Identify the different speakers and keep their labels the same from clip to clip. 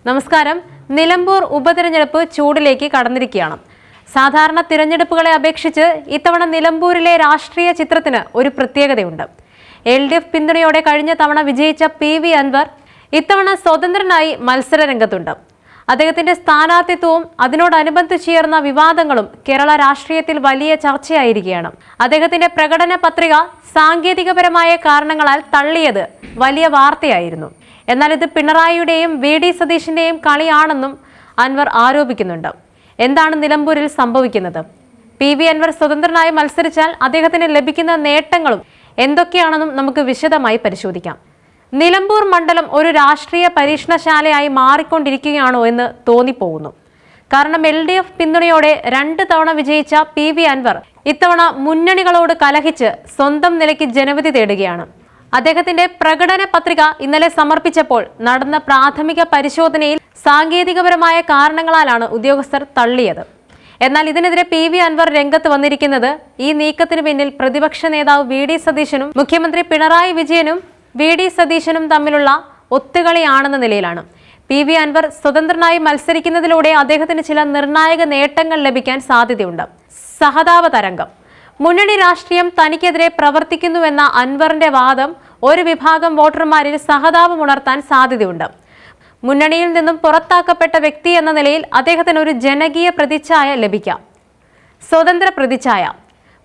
Speaker 1: നമസ്കാരം. നിലമ്പൂർ ഉപതെരഞ്ഞെടുപ്പ് ചൂടിലേക്ക് കടന്നിരിക്കുകയാണ്. സാധാരണ തിരഞ്ഞെടുപ്പുകളെ അപേക്ഷിച്ച് ഇത്തവണ നിലമ്പൂരിലെ രാഷ്ട്രീയ ചിത്രത്തിന് ഒരു പ്രത്യേകതയുണ്ട്. LDF പിന്തുണയോടെ കഴിഞ്ഞ തവണ വിജയിച്ച PV അൻവർ ഇത്തവണ സ്വതന്ത്രനായി മത്സര രംഗത്തുണ്ട്. അദ്ദേഹത്തിന്റെ സ്ഥാനാർത്ഥിത്വവും അതിനോടനുബന്ധിച്ചുയർന്ന വിവാദങ്ങളും കേരള രാഷ്ട്രീയത്തിൽ വലിയ ചർച്ചയായിരിക്കുകയാണ്. അദ്ദേഹത്തിന്റെ പ്രകടന പത്രിക സാങ്കേതികപരമായ കാരണങ്ങളാൽ തള്ളിയത് വലിയ വാർത്തയായിരുന്നു. എന്നാൽ ഇത് പിണറായിയുടെയും VD സതീശന്റെയും കളിയാണെന്നും അൻവർ ആരോപിക്കുന്നുണ്ട്. എന്താണ് നിലമ്പൂരിൽ സംഭവിക്കുന്നത്? PV അൻവർ സ്വതന്ത്രനായി മത്സരിച്ചാൽ അദ്ദേഹത്തിന് ലഭിക്കുന്ന നേട്ടങ്ങളും എന്തൊക്കെയാണെന്നും നമുക്ക് വിശദമായി പരിശോധിക്കാം. നിലമ്പൂർ മണ്ഡലം ഒരു രാഷ്ട്രീയ പരീക്ഷണശാലയായി മാറിക്കൊണ്ടിരിക്കുകയാണോ എന്ന് തോന്നിപ്പോകുന്നു. കാരണം LDF പിന്തുണയോടെ 2 തവണ വിജയിച്ച PV അൻവർ ഇത്തവണ മുന്നണികളോട് കലഹിച്ച് സ്വന്തം നിലയ്ക്ക് ജനവിധി തേടുകയാണ്. അദ്ദേഹത്തിന്റെ പ്രകടന പത്രിക ഇന്നലെ സമർപ്പിച്ചപ്പോൾ നടന്ന പ്രാഥമിക പരിശോധനയിൽ സാങ്കേതികപരമായ കാരണങ്ങളാലാണ് ഉദ്യോഗസ്ഥർ തള്ളിയത്. എന്നാൽ ഇതിനെതിരെ PV അൻവർ രംഗത്ത് വന്നിരിക്കുന്നത് ഈ നീക്കത്തിന് പിന്നിൽ പ്രതിപക്ഷ നേതാവ് VD സതീശനും മുഖ്യമന്ത്രി പിണറായി വിജയനും VD സതീശനും തമ്മിലുള്ള ഒത്തുകളിയാണെന്ന നിലയിലാണ്. PV അൻവർ സ്വതന്ത്രനായി മത്സരിക്കുന്നതിലൂടെ അദ്ദേഹത്തിന് ചില നിർണായക നേട്ടങ്ങൾ ലഭിക്കാൻ സാധ്യതയുണ്ട്. സഹതാപ തരംഗം. മുന്നണി രാഷ്ട്രീയം തനിക്കെതിരെ പ്രവർത്തിക്കുന്നുവെന്ന അൻവറിന്റെ വാദം ഒരു വിഭാഗം വോട്ടർമാരിൽ സഹതാപം ഉണർത്താൻ സാധ്യതയുണ്ട്. മുന്നണിയിൽ നിന്നും പുറത്താക്കപ്പെട്ട വ്യക്തി എന്ന നിലയിൽ അദ്ദേഹത്തിന് ഒരു ജനകീയ പ്രതിച്ഛായ ലഭിക്കാം. സ്വതന്ത്ര പ്രതിച്ഛായ.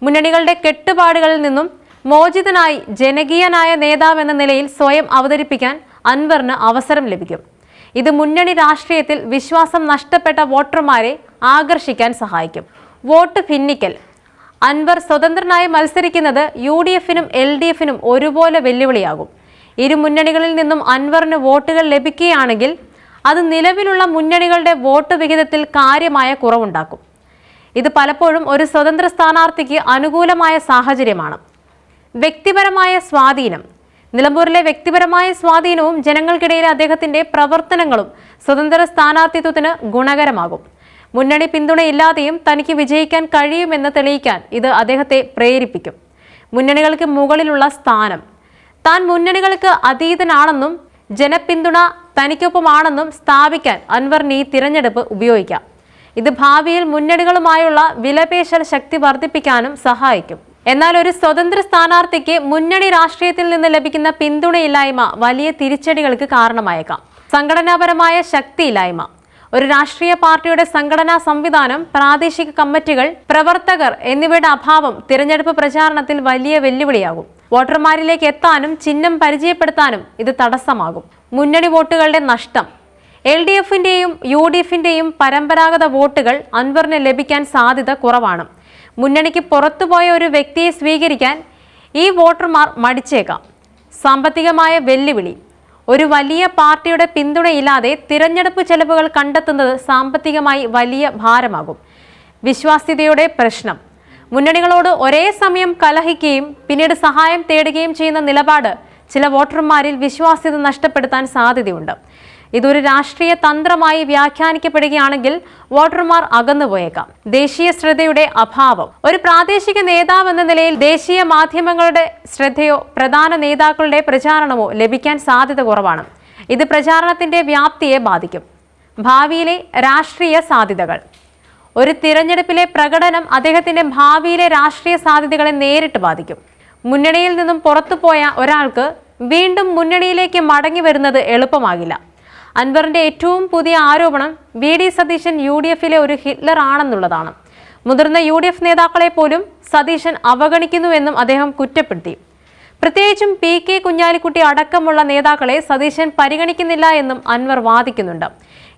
Speaker 1: മുന്നണികളുടെ കെട്ടുപാടുകളിൽ നിന്നും മോചിതനായി ജനകീയനായ നേതാവ് എന്ന നിലയിൽ സ്വയം അവതരിപ്പിക്കാൻ അൻവറിന് അവസരം ലഭിക്കും. ഇത് മുന്നണി രാഷ്ട്രീയത്തിൽ വിശ്വാസം നഷ്ടപ്പെട്ട വോട്ടർമാരെ ആകർഷിക്കാൻ സഹായിക്കും. വോട്ട് ഭിന്നിക്കൽ. അൻവർ സ്വതന്ത്രനായി മത്സരിക്കുന്നത് UDFനും LDFനും ഒരുപോലെ വെല്ലുവിളിയാകും. ഇരു മുന്നണികളിൽ നിന്നും അൻവറിന് വോട്ടുകൾ ലഭിക്കുകയാണെങ്കിൽ അത് നിലവിലുള്ള മുന്നണികളുടെ വോട്ട് വിഹിതത്തിൽ കാര്യമായ കുറവുണ്ടാക്കും. ഇത് പലപ്പോഴും ഒരു സ്വതന്ത്ര സ്ഥാനാർത്ഥിക്ക് അനുകൂലമായ സാഹചര്യമാണ്. വ്യക്തിപരമായ സ്വാധീനം. നിലമ്പൂരിലെ വ്യക്തിപരമായ സ്വാധീനവും ജനങ്ങൾക്കിടയിലെ അദ്ദേഹത്തിന്റെ പ്രവർത്തനങ്ങളും സ്വതന്ത്ര സ്ഥാനാർത്ഥിത്വത്തിന് ഗുണകരമാകും. മുന്നണി പിന്തുണയില്ലാതെയും തനിക്ക് വിജയിക്കാൻ കഴിയുമെന്ന് തെളിയിക്കാൻ ഇത് അദ്ദേഹത്തെ പ്രേരിപ്പിക്കും. മുന്നണികൾക്ക് മുകളിലുള്ള സ്ഥാനം. താൻ മുന്നണികൾക്ക് അതീതനാണെന്നും ജനപിന്തുണ തനിക്കൊപ്പമാണെന്നും സ്ഥാപിക്കാൻ അൻവറിന് ഈ തിരഞ്ഞെടുപ്പ് ഉപയോഗിക്കാം. ഇത് ഭാവിയിൽ മുന്നണികളുമായുള്ള വിലപേശൽ ശക്തി വർദ്ധിപ്പിക്കാനും സഹായിക്കും. എന്നാൽ ഒരു സ്വതന്ത്ര സ്ഥാനാർത്ഥിക്ക് മുന്നണി രാഷ്ട്രീയത്തിൽ നിന്ന് ലഭിക്കുന്ന പിന്തുണയില്ലായ്മ വലിയ തിരിച്ചടികൾക്ക് കാരണമായേക്കാം. സംഘടനാപരമായ ശക്തിയില്ലായ്മ. ഒരു രാഷ്ട്രീയ പാർട്ടിയുടെ സംഘടനാ സംവിധാനം, പ്രാദേശിക കമ്മിറ്റികൾ, പ്രവർത്തകർ എന്നിവയുടെ അഭാവം തിരഞ്ഞെടുപ്പ് പ്രചാരണത്തിൽ വലിയ വെല്ലുവിളിയാകും. വോട്ടർമാരിലേക്ക് എത്താനും ചിഹ്നം പരിചയപ്പെടുത്താനും ഇത് തടസ്സമാകും. മുന്നണി വോട്ടുകളുടെ നഷ്ടം. LDFന്റെയും UDFന്റെയും പരമ്പരാഗത വോട്ടുകൾ അൻവറിന് ലഭിക്കാൻ സാധ്യത കുറവാണ്. മുന്നണിക്ക് പുറത്തുപോയ ഒരു വ്യക്തിയെ സ്വീകരിക്കാൻ ഈ വോട്ടർമാർ മടിച്ചേക്കാം. സാമ്പത്തികമായ വെല്ലുവിളി. ഒരു വലിയ പാർട്ടിയുടെ പിന്തുണയില്ലാതെ തിരഞ്ഞെടുപ്പ് ചെലവുകൾ കണ്ടെത്തുന്നത് സാമ്പത്തികമായി വലിയ ഭാരമാകും. വിശ്വാസ്യതയുടെ പ്രശ്നം. മുന്നണികളോട് ഒരേ സമയം കലഹിക്കുകയും പിന്നീട് സഹായം തേടുകയും ചെയ്യുന്ന നിലപാട് ചില വോട്ടർമാരിൽ വിശ്വാസ്യത നഷ്ടപ്പെടുത്താൻ സാധ്യതയുണ്ട്. ഇതൊരു രാഷ്ട്രീയ തന്ത്രമായി വ്യാഖ്യാനിക്കപ്പെടുകയാണെങ്കിൽ വോട്ടർമാർ അകന്നുപോയേക്കാം. ദേശീയ ശ്രദ്ധയുടെ അഭാവം. ഒരു പ്രാദേശിക നേതാവ് എന്ന നിലയിൽ ദേശീയ മാധ്യമങ്ങളുടെ ശ്രദ്ധയോ പ്രധാന നേതാക്കളുടെ പ്രചാരണമോ ലഭിക്കാൻ സാധ്യത കുറവാണ്. ഇത് പ്രചാരണത്തിന്റെ വ്യാപ്തിയെ ബാധിക്കും. ഭാവിയിലെ രാഷ്ട്രീയ സാധ്യതകൾ. ഒരു തിരഞ്ഞെടുപ്പിലെ പ്രകടനം അദ്ദേഹത്തിന്റെ ഭാവിയിലെ രാഷ്ട്രീയ സാധ്യതകളെ നേരിട്ട് ബാധിക്കും. മുന്നണിയിൽ നിന്നും പുറത്തുപോയ ഒരാൾക്ക് വീണ്ടും മുന്നണിയിലേക്ക് മടങ്ങി വരുന്നത് എളുപ്പമാകില്ല. അൻവറിന്റെ ഏറ്റവും പുതിയ ആരോപണം VD സതീശൻ UDFിലെ ഒരു ഹിറ്റ്ലർ ആണെന്നുള്ളതാണ്. മുതിർന്ന UDF നേതാക്കളെ പോലും സതീശൻ അവഗണിക്കുന്നുവെന്നും അദ്ദേഹം കുറ്റപ്പെടുത്തി. പ്രത്യേകിച്ചും PK കുഞ്ഞാലിക്കുട്ടി അടക്കമുള്ള നേതാക്കളെ സതീശൻ പരിഗണിക്കുന്നില്ല എന്നും അൻവർ വാദിക്കുന്നുണ്ട്.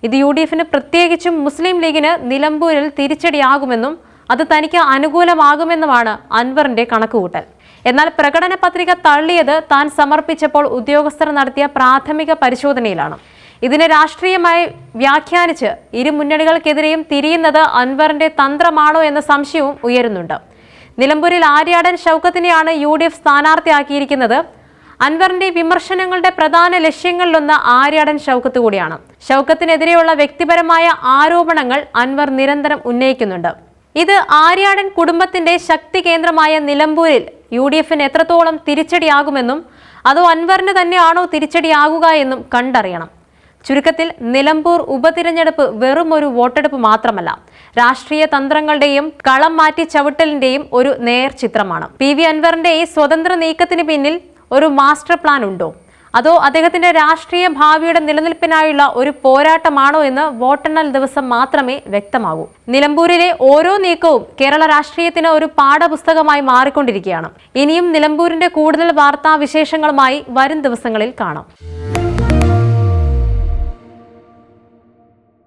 Speaker 1: ഇത് UDFന് പ്രത്യേകിച്ചും മുസ്ലിം ലീഗിന് നിലമ്പൂരിൽ തിരിച്ചടിയാകുമെന്നും അത് തനിക്ക് അനുകൂലമാകുമെന്നുമാണ് അൻവറിന്റെ കണക്കുകൂട്ടൽ. എന്നാൽ പ്രകടന പത്രിക തള്ളിയത് താൻ സമർപ്പിച്ചപ്പോൾ ഉദ്യോഗസ്ഥർ നടത്തിയ പ്രാഥമിക പരിശോധനയിലാണ്. ഇതിനെ രാഷ്ട്രീയമായി വ്യാഖ്യാനിച്ച് ഇരു മുന്നണികൾക്കെതിരെയും തിരിയുന്നത് അൻവറിന്റെ തന്ത്രമാണോ എന്ന സംശയവും ഉയരുന്നുണ്ട്. നിലമ്പൂരിൽ ആര്യാടൻ ഷൗക്കത്തിനെയാണ് UDF സ്ഥാനാർത്ഥിയാക്കിയിരിക്കുന്നത്. അൻവറിന്റെ വിമർശനങ്ങളുടെ പ്രധാന ലക്ഷ്യങ്ങളിലൊന്ന് ആര്യാടൻ ഷൗക്കത്ത് കൂടിയാണ്. ഷൗക്കത്തിനെതിരെയുള്ള വ്യക്തിപരമായ ആരോപണങ്ങൾ അൻവർ നിരന്തരം ഉന്നയിക്കുന്നുണ്ട്. ഇത് ആര്യാടൻ കുടുംബത്തിന്റെ ശക്തി കേന്ദ്രമായ നിലമ്പൂരിൽ UDFന് എത്രത്തോളം തിരിച്ചടിയാകുമെന്നും അതോ അൻവറിന് തന്നെയാണോ തിരിച്ചടിയാകുക എന്നും കണ്ടറിയണം. ചുരുക്കത്തിൽ നിലമ്പൂർ ഉപതിരഞ്ഞെടുപ്പ് വെറും ഒരു വോട്ടെടുപ്പ് മാത്രമല്ല, രാഷ്ട്രീയ തന്ത്രങ്ങളുടെയും കളം മാറ്റി ചവിട്ടലിന്റെയും ഒരു നേർചിത്രമാണ്. PV അൻവറിന്റെ ഈ സ്വതന്ത്ര നീക്കത്തിന് പിന്നിൽ ഒരു മാസ്റ്റർ പ്ലാൻ ഉണ്ടോ? അതോ അദ്ദേഹത്തിന്റെ രാഷ്ട്രീയ ഭാവിയുടെ നിലനിൽപ്പിനായുള്ള ഒരു പോരാട്ടമാണോ എന്ന് വോട്ടെണ്ണൽ ദിവസം മാത്രമേ വ്യക്തമാകൂ. നിലമ്പൂരിലെ ഓരോ നീക്കവും കേരള രാഷ്ട്രീയത്തിന് ഒരു പാഠപുസ്തകമായി മാറിക്കൊണ്ടിരിക്കുകയാണ്. ഇനിയും നിലമ്പൂരിന്റെ കൂടുതൽ വാർത്താ വിശേഷങ്ങളുമായി വരും ദിവസങ്ങളിൽ കാണാം.